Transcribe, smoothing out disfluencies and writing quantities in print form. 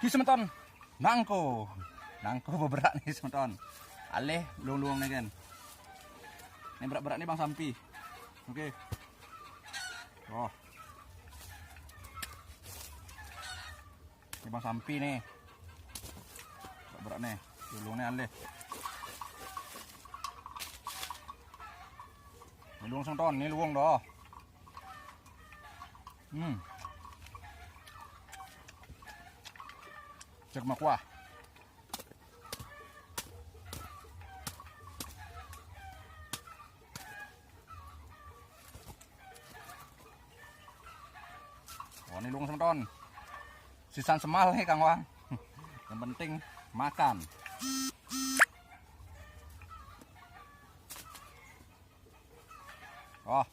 Ki semeton. Nangko berat nih semeton. Alih luang-luang nih kan. Ini berat-berat nih Bang Sampi. Oke. Oh. Ini Bang Sampi nih. Berat nih. Luangnya alih. Ini luang semeton, ini luang dah. Cek makwah. Oh, ini luang semeton. Sisan semal nih Kang Wang. Yang penting makan. Oh.